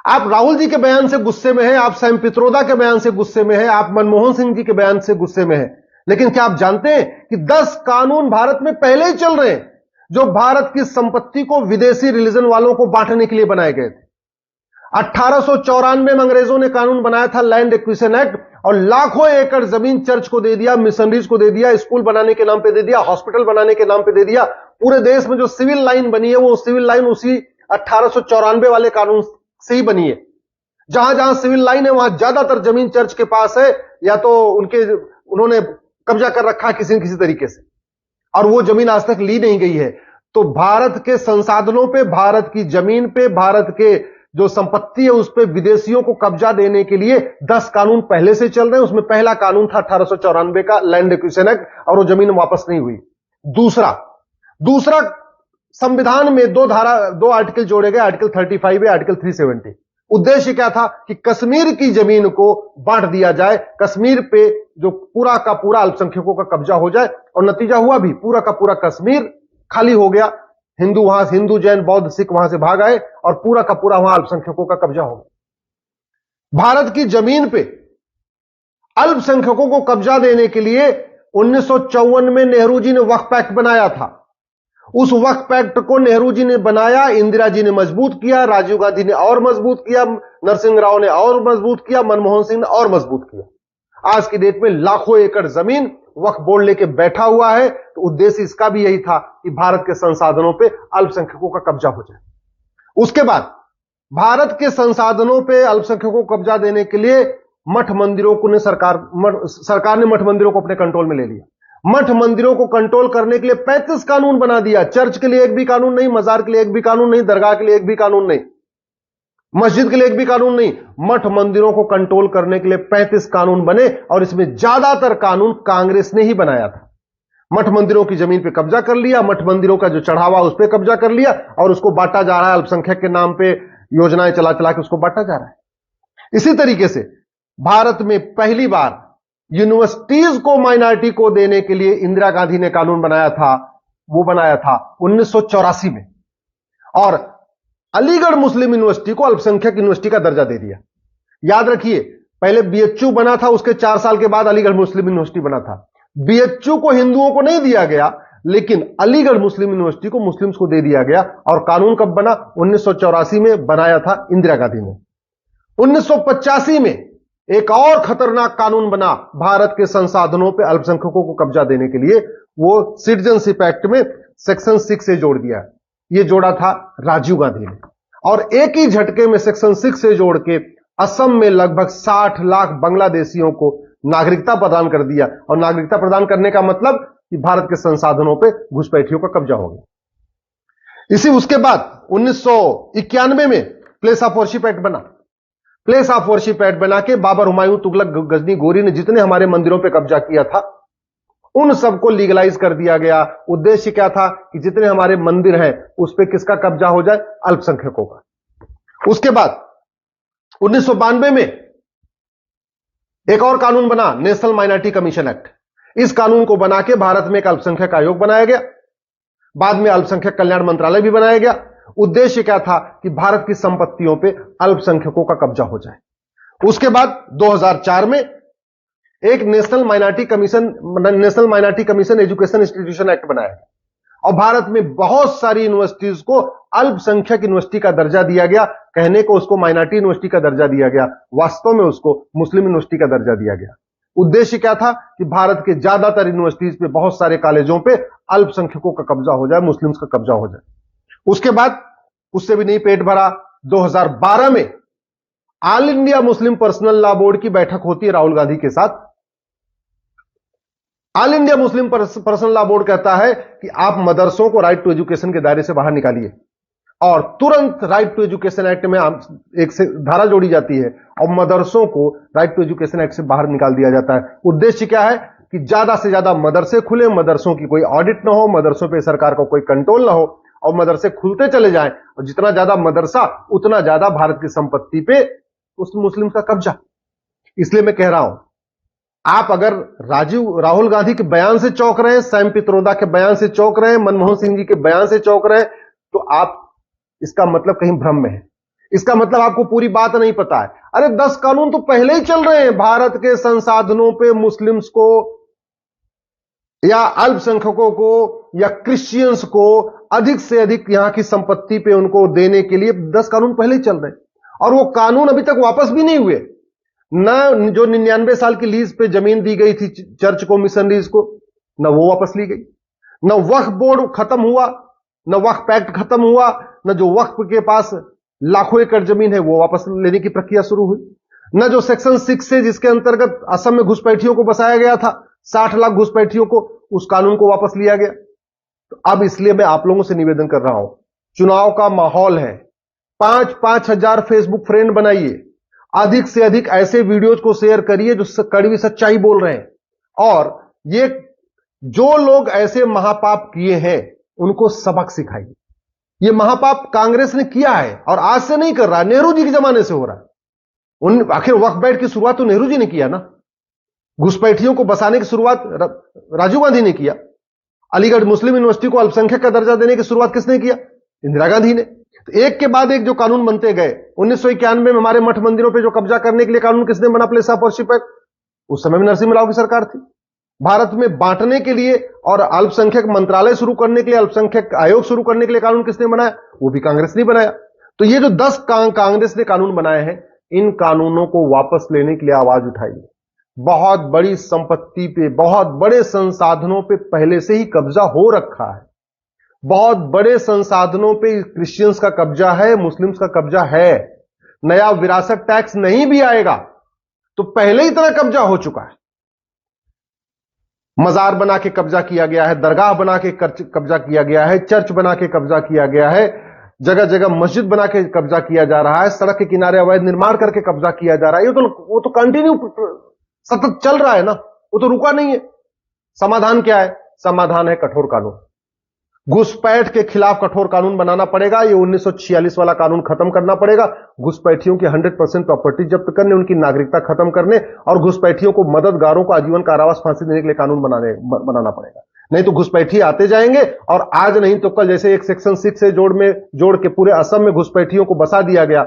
आप राहुल जी के बयान से गुस्से में हैं, आप सैम पित्रोदा के बयान से गुस्से में हैं, आप मनमोहन सिंह जी के बयान से गुस्से में हैं, लेकिन क्या आप जानते हैं कि 10 कानून भारत में पहले ही चल रहे हैं जो भारत की संपत्ति को विदेशी रिलीजन वालों को बांटने के लिए बनाए गए थे। 1894 में अंग्रेजों ने कानून बनाया था लैंड एक्विजिशन एक्ट, और लाखों एकड़ जमीन चर्च को दे दिया, मिशनरीज को दे दिया, स्कूल बनाने के नाम पे दे दिया, हॉस्पिटल बनाने के नाम पे दे दिया। पूरे देश में जो सिविल लाइन बनी है वो सिविल लाइन उसी 1894 वाले कानून से ही बनी है। जहां जहां सिविल लाइन है वहां ज्यादातर जमीन चर्च के पास है, या तो उन्होंने कब्जा कर रखा है किसी न किसी तरीके से, और वो जमीन आज तक ली नहीं गई है। तो भारत के संसाधनों पे, भारत की जमीन पे, भारत के जो संपत्ति है उस पे विदेशियों को कब्जा देने के लिए 10 कानून पहले से चल रहे हैं। उसमें पहला कानून था 1894 का लैंड एक्विजिशन एक्ट, और वो जमीन वापस नहीं हुई। दूसरा संविधान में 2 आर्टिकल जोड़े गए, आर्टिकल 35 है, आर्टिकल 370। उद्देश्य क्या था कि कश्मीर की जमीन को बांट दिया जाए, कश्मीर पे जो पूरा का पूरा अल्पसंख्यकों का कब्जा हो जाए, और नतीजा हुआ भी, पूरा का पूरा कश्मीर खाली हो गया। हिंदू जैन बौद्ध सिख वहां से भाग आए और पूरा का पूरा वहां अल्पसंख्यकों का कब्जा हो गया। भारत की जमीन पे अल्पसंख्यकों को कब्जा देने के लिए 1954 में नेहरू जी ने वक्फ एक्ट बनाया था। उस वक्फ एक्ट को नेहरू जी ने बनाया, इंदिरा जी ने मजबूत किया, राजीव गांधी ने और मजबूत किया, नरसिंह राव ने और मजबूत किया, मनमोहन सिंह ने और मजबूत किया। आज की डेट में लाखों एकड़ जमीन वक्फ बोर्ड लेके बैठा हुआ है। तो उद्देश्य इसका भी यही था कि भारत के संसाधनों पे अल्पसंख्यकों का कब्जा हो जाए। उसके बाद भारत के संसाधनों पे अल्पसंख्यकों को कब्जा देने के लिए मठ मंदिरों को सरकार ने मठ मंदिरों को अपने कंट्रोल में ले लिया। मठ मंदिरों को कंट्रोल करने के लिए 35 कानून बना दिया। चर्च के लिए एक भी कानून नहीं, मजार के लिए एक भी कानून नहीं, दरगाह के लिए एक भी कानून नहीं, मस्जिद के लिए एक भी कानून नहीं। मठ मंदिरों को कंट्रोल करने के लिए 35 कानून बने, और इसमें ज्यादातर कानून कांग्रेस ने ही बनाया था। मठ मंदिरों की जमीन पे कब्जा कर लिया, मठ मंदिरों का जो चढ़ावा उस पर कब्जा कर लिया, और उसको बांटा जा रहा है अल्पसंख्यक के नाम पे, योजनाएं चला चला के उसको बांटा जा रहा है। इसी तरीके से भारत में पहली बार यूनिवर्सिटीज को माइनॉरिटी को देने के लिए इंदिरा गांधी ने कानून बनाया था। वो बनाया था 1984 में, और अलीगढ़ मुस्लिम यूनिवर्सिटी को अल्पसंख्यक यूनिवर्सिटी का दर्जा दे दिया। याद रखिए, पहले बीएचयू बना था, उसके 4 साल के बाद अलीगढ़ मुस्लिम यूनिवर्सिटी बना था। बीएचयू को हिंदुओं को नहीं दिया गया, लेकिन अलीगढ़ मुस्लिम यूनिवर्सिटी को मुस्लिम्स को दे दिया गया। और कानून कब बना? 1984 में बनाया था इंदिरा गांधी ने। 1985 में एक और खतरनाक कानून बना भारत के संसाधनों पर अल्पसंख्यकों को कब्जा देने के लिए। वो सिटीजनशिप एक्ट में सेक्शन 6 से जोड़ दिया। ये जोड़ा था राजीव गांधी ने, और एक ही झटके में सेक्शन 6 से जोड़ के असम में लगभग 60 लाख बांग्लादेशियों को नागरिकता प्रदान कर दिया। और नागरिकता प्रदान करने का मतलब कि भारत के संसाधनों पे घुसपैठियों का कब्जा हो गया। उसके बाद 1991 में प्लेस ऑफ वर्शिप एक्ट बना। प्लेस ऑफ वर्शिप एक्ट बना के बाबर, हुमायूं, तुगलक, गजनी, गोरी ने जितने हमारे मंदिरों पे कब्जा किया था उन सबको लीगलाइज कर दिया गया। उद्देश्य क्या था कि जितने हमारे मंदिर हैं उस पे किसका कब्जा हो जाए? अल्पसंख्यकों का। उसके बाद 1992 में एक और कानून बना, नेशनल माइनॉरिटी कमीशन एक्ट। इस कानून को बना के भारत में एक अल्पसंख्यक आयोग बनाया गया। बाद में अल्पसंख्यक कल्याण मंत्रालय भी बनाया गया। उद्देश्य क्या था कि भारत की संपत्तियों पे अल्पसंख्यकों का कब्जा हो जाए। उसके बाद 2004 में एक national minority commission education institution act बनाया गया, और भारत में बहुत सारी यूनिवर्सिटीज को अल्पसंख्यक यूनिवर्सिटी का दर्जा दिया गया। कहने को उसको माइनॉरिटी यूनिवर्सिटी का दर्जा दिया गया, वास्तव में उसको मुस्लिम यूनिवर्सिटी का दर्जा दिया गया। उद्देश्य क्या था कि भारत के ज्यादातर यूनिवर्सिटीज पे, बहुत सारे कॉलेजों पे अल्पसंख्यकों का कब्जा हो जाए, मुस्लिम्स का कब्जा हो जाए। उसके बाद उससे भी नहीं पेट भरा, 2012 में all India Muslim personal law board की बैठक होती है राहुल गांधी के साथ। All India Muslim personal law board कहता है कि आप मदरसों को राइट टू एजुकेशन के दायरे से बाहर निकालिए, और तुरंत राइट टू एजुकेशन एक्ट में एक से धारा जोड़ी जाती है और मदरसों को राइट टू एजुकेशन एक्ट से बाहर निकाल दिया जाता है। उद्देश्य क्या है कि ज्यादा से ज्यादा मदरसे खुले, मदरसों की कोई ऑडिट ना हो, मदरसों पे सरकार का कोई कंट्रोल ना हो, और मदरसे खुलते चले जाएं, और जितना ज्यादा मदरसा उतना ज्यादा भारत की संपत्ति पे उस मुस्लिम का कब्जा। इसलिए मैं कह रहा हूं, आप अगर राहुल गांधी के बयान से चौंक रहे हैं, सैम पित्रोदा के बयान से चौंक रहे हैं, मनमोहन सिंह जी के बयान से चौंक रहे हैं, तो आप इसका मतलब कहीं भ्रम में है। इसका मतलब आपको पूरी बात नहीं पता है। अरे 10 कानून तो पहले ही चल रहे हैं। भारत के संसाधनों पे मुस्लिम्स को या अल्पसंख्यकों को या क्रिश्चियंस को अधिक से अधिक यहां की संपत्ति पे उनको देने के लिए 10 कानून पहले ही चल रहे हैं, और वो कानून अभी तक वापस भी नहीं हुए। न जो 99 साल की लीज पे जमीन दी गई थी चर्च को, मिशनरीज को, न वो वापस ली गई, न वक्फ बोर्ड खत्म हुआ, न वक्फ पैक्ट खत्म हुआ, न जो वक्फ के पास लाखों एकड़ जमीन है वो वापस लेने की प्रक्रिया शुरू हुई, न जो सेक्शन 6 है जिसके अंतर्गत असम में घुसपैठियों को बसाया गया था, 60 लाख घुसपैठियों को, उस कानून को वापस लिया गया। तो अब इसलिए मैं आप लोगों से निवेदन कर रहा हूं, चुनाव का माहौल है, 5-5 हजार फेसबुक फ्रेंड बनाइए, अधिक से अधिक ऐसे वीडियोज को शेयर करिए जो कड़वी सच्चाई बोल रहे हैं, और ये जो लोग ऐसे महापाप किए हैं उनको सबक सिखाइए। ये महापाप कांग्रेस ने किया है और आज से नहीं कर रहा, नेहरू जी के जमाने से हो रहा है। आखिर वक्फ बोर्ड की शुरुआत तो नेहरू जी ने किया ना, घुसपैठियों को बसाने की शुरुआत राजीव गांधी ने किया, अलीगढ़ मुस्लिम यूनिवर्सिटी को अल्पसंख्यक का दर्जा देने की शुरुआत किसने किया? इंदिरा गांधी ने। तो एक के बाद एक जो कानून बनते गए, 1991 में हमारे मठ मंदिरों पर जो कब्जा करने के लिए कानून किसने बना? Place of worship act. उस समय में नरसिम्हा राव की सरकार थी। भारत में बांटने के लिए और अल्पसंख्यक मंत्रालय शुरू करने के लिए, अल्पसंख्यक आयोग शुरू करने के लिए कानून किसने बनाया? वो भी कांग्रेस ने बनाया। तो ये जो 10 कांग्रेस ने कानून बनाए हैं, इन कानूनों को वापस लेने के लिए आवाज उठाइए। बहुत बड़ी संपत्ति पे, बहुत बड़े संसाधनों पे पहले से ही कब्जा हो रखा है। बहुत बड़े संसाधनों पे क्रिश्चियंस का कब्जा है, मुस्लिम्स का कब्जा है। नया विरासत टैक्स नहीं भी आएगा तो पहले ही तरह कब्जा हो चुका है। मजार बना के कब्जा किया गया है, दरगाह बना के कब्जा किया गया है, चर्च बना के कब्जा किया गया है, जगह जगह मस्जिद बना के कब्जा किया जा रहा है, सड़क के किनारे अवैध निर्माण करके कब्जा किया जा रहा है। वो तो कंटिन्यू सतत चल रहा है ना, वो तो रुका नहीं है। समाधान क्या है? समाधान है कठोर कानून। घुसपैठ के खिलाफ कठोर कानून बनाना पड़ेगा। ये 1946 वाला कानून खत्म करना पड़ेगा। घुसपैठियों की 100% प्रॉपर्टी जब्त करने, उनकी नागरिकता खत्म करने और घुसपैठियों को, मददगारों को आजीवन कारावास, फांसी देने के लिए कानून बनाना पड़ेगा। नहीं तो घुसपैठी आते जाएंगे और आज नहीं तो कल, जैसे एक सेक्शन 6 से जोड़ के पूरे असम में घुसपैठियों को बसा दिया गया।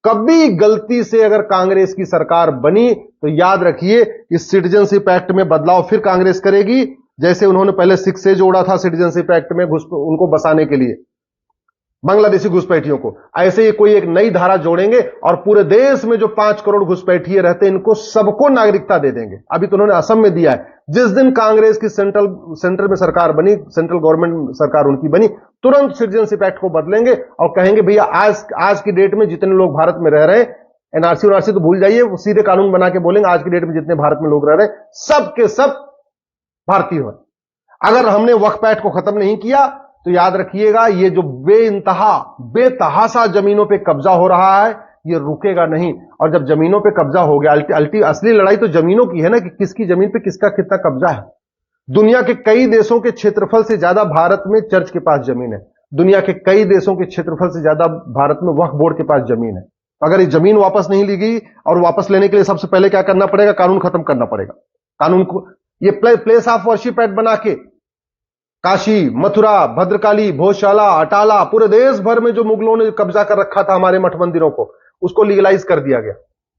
कभी गलती से अगर कांग्रेस की सरकार बनी तो याद रखिए, इस सिटीजनशिप एक्ट में बदलाव फिर कांग्रेस करेगी, जैसे उन्होंने पहले 6 से जोड़ा था सिटीजनशिप एक्ट में उनको बसाने के लिए, बांग्लादेशी घुसपैठियों को। ऐसे ही कोई एक नई धारा जोड़ेंगे और पूरे देश में जो 5 करोड़ घुसपैठिए रहते हैं, इनको सबको नागरिकता दे देंगे। अभी तो उन्होंने असम में दिया है। जिस दिन कांग्रेस की सेंटर में सरकार बनी, सेंट्रल गवर्नमेंट सरकार उनकी बनी, तुरंत सिटीजनशिप एक्ट को बदलेंगे और कहेंगे भैया आज की डेट में जितने लोग भारत में रह रहे हैं, एनआरसी तो भूल जाइए, वो सीधे कानून बना के बोलेंगे आज की डेट में जितने भारत में लोग रह रहे हैं सब के सब भारतीय हो। अगर हमने वक्फ एक्ट को खत्म नहीं किया तो याद रखिएगा, ये जो बेतहाशा जमीनों पे कब्जा हो रहा है, ये रुकेगा नहीं। और जब जमीनों पे कब्जा हो गया, असली लड़ाई तो जमीनों की है ना, कि किसकी जमीन पे किसका कितना कब्जा है। दुनिया के कई देशों के क्षेत्रफल से ज्यादा भारत में चर्च के पास जमीन है। दुनिया के कई देशों के क्षेत्रफल से ज्यादा भारत में वक्फ बोर्ड के पास जमीन है। अगर ये जमीन वापस नहीं ली गई, और वापस लेने के लिए सबसे पहले क्या करना पड़ेगा? कानून खत्म करना पड़ेगा। कानून को, ये प्लेस ऑफ वर्शिप एक्ट बना के काशी, मथुरा, भद्रकाली, भोजशाला, अटाला, पूरे देश भर में जो मुगलों ने कब्जा कर रखा था हमारे मठ मंदिरों को, उसको लीगलाइज कर दिया गया।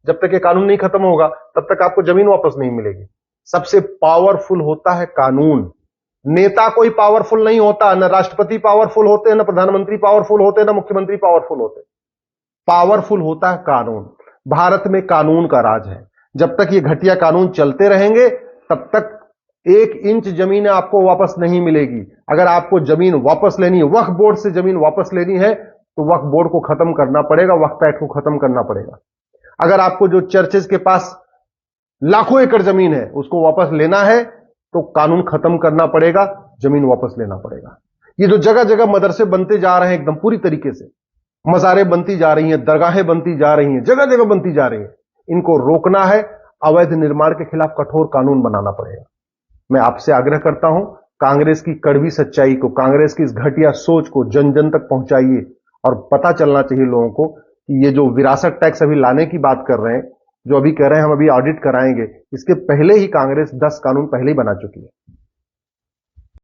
जब तक ये कानून नहीं खत्म होगा तब तक आपको जमीन वापस नहीं मिलेगी। सबसे पावरफुल होता है कानून। नेता कोई पावरफुल नहीं होता, न राष्ट्रपति पावरफुल होते हैं, न प्रधानमंत्री पावरफुल होते हैं, न मुख्यमंत्री पावरफुल होते। पावरफुल होता है कानून। भारत में कानून का राज है। जब तक ये घटिया कानून चलते रहेंगे तब तक 1 इंच जमीन आपको वापस नहीं मिलेगी। अगर आपको जमीन वापस लेनी है, वक्फ बोर्ड से जमीन वापस लेनी है, तो वक्फ बोर्ड को खत्म करना पड़ेगा, वक्फ एक्ट को खत्म करना पड़ेगा। अगर आपको जो चर्चेज के पास लाखों एकड़ जमीन है उसको वापस लेना है, तो कानून खत्म करना पड़ेगा, जमीन वापस लेना पड़ेगा। ये जो जगह जगह मदरसे बनते जा रहे हैं एकदम पूरी तरीके से, मज़ारें बनती जा रही हैं, दरगाहें बनती जा रही हैं, जगह जगह बनती जा रही हैं, इनको रोकना है। अवैध निर्माण के खिलाफ कठोर कानून बनाना पड़ेगा। मैं आपसे आग्रह करता हूं, कांग्रेस की कड़वी सच्चाई को, कांग्रेस की इस घटिया सोच को जन जन तक पहुंचाइए। और पता चलना चाहिए लोगों को कि ये जो विरासत टैक्स अभी लाने की बात कर रहे हैं, जो अभी कह रहे हैं हम अभी ऑडिट कराएंगे, इसके पहले ही कांग्रेस 10 कानून पहले ही बना चुकी है।